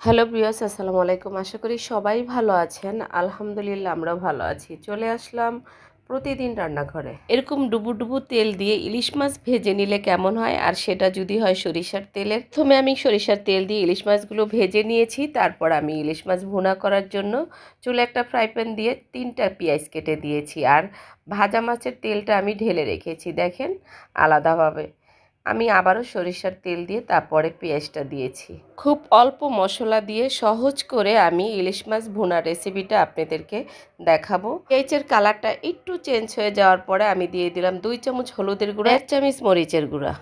Hello viewers, আসসালামু আলাইকুম। আশা করি সবাই ভালো আছেন। আলহামদুলিল্লাহ আমরা ভালো আছি। চলে আসলাম প্রতিদিন রান্নাঘরে। এরকম ডুবু ডুবু তেল দিয়ে ইলিশ মাছ ভেজে নিলে কেমন হয়, আর সেটা যদি হয় সরিষার তেলের। প্রথমে আমি সরিষার তেল দিয়ে ইলিশ মাছগুলো ভেজে নিয়েছি। তারপর আমি ইলিশ মাছ ভুনা করার জন্য চুলে একটা ফ্রাই প্যান দিয়ে 3টা পেঁয়াজ কেটে দিয়েছি, আর ভাজা মাছের তেলটা আমি ঢেলে রেখেছি দেখেন আলাদাভাবে। আমি আবারও সরিষার তেল দিয়ে তারপরে পেঁয়াজটা দিয়েছি। খুব অল্প মশলা দিয়ে সহজ করে আমি ইলিশ মাছ ভুনার রেসিপিটা আপনাদেরকে দেখাবো। পেঁয়াজের কালারটা একটু চেঞ্জ হয়ে যাওয়ার পরে আমি দিয়ে দিলাম 2 চামচ হলুদের গুঁড়া, 1 চামচ মরিচের গুঁড়া।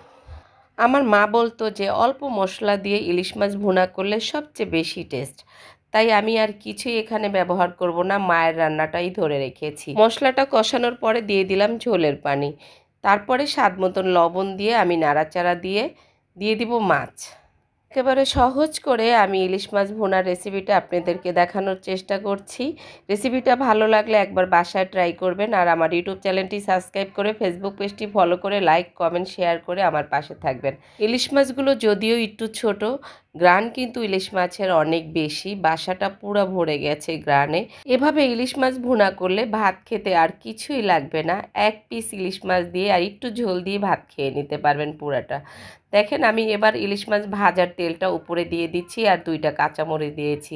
আমার মা বলতো যে অল্প মশলা দিয়ে ইলিশ মাছ ভুনা করলে সবচেয়ে বেশি টেস্ট, তাই আমি আর কিছুই এখানে ব্যবহার করব না, মায়ের রান্নাটাই ধরে রেখেছি। মশলাটা কষানোর পরে দিয়ে দিলাম ঝোলের পানি, তারপরে স্বাদ মতন লবণ দিয়ে আমি নাড়াচাড়া দিয়ে দিব মাছ। একেবারে সহজ করে আমি ইলিশ মাছ ভুনার রেসিপিটা আপনাদেরকে দেখানোর চেষ্টা করছি। রেসিপিটা ভালো লাগলে একবার বাসায় ট্রাই করবেন, আর আমার ইউটিউব চ্যানেলটি সাবস্ক্রাইব করে ফেসবুক পেজটি ফলো করে লাইক কমেন্ট শেয়ার করে আমার পাশে থাকবেন। ইলিশ মাছগুলো যদিও একটু ছোট, গ্রান কিন্তু ইলিশ মাছের অনেক বেশি, বাসাটা পুরো ভরে গেছে গ্রানে। এভাবে ইলিশ মাছ ভুনা করলে ভাত খেতে আর কিছুই লাগবে না, 1 পিস ইলিশ মাছ দিয়ে আর একটু ঝোল দিয়ে ভাত খেয়ে নিতে পারবেন পুরাটা। দেখেন আমি এবার ইলিশ মাছ ভাজার তেলটা উপরে দিয়ে দিচ্ছি আর 2টা কাঁচামরিচ দিয়েছি।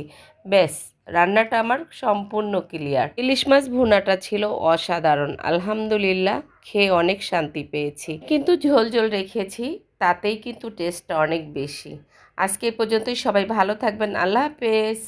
ব্যাস, রান্নাটা আমার সম্পূর্ণ ক্লিয়ার। ইলিশ মাছ ভুনাটা ছিল অসাধারণ, আলহামদুলিল্লাহ, খেয়ে অনেক শান্তি পেয়েছি। কিন্তু ঝোল ঝোল রেখেছি, তাতেই কিন্তু টেস্টটা অনেক বেশি। আজকে এ পর্যন্তই, সবাই ভালো থাকবেন। আল্লাহ হাফেজ।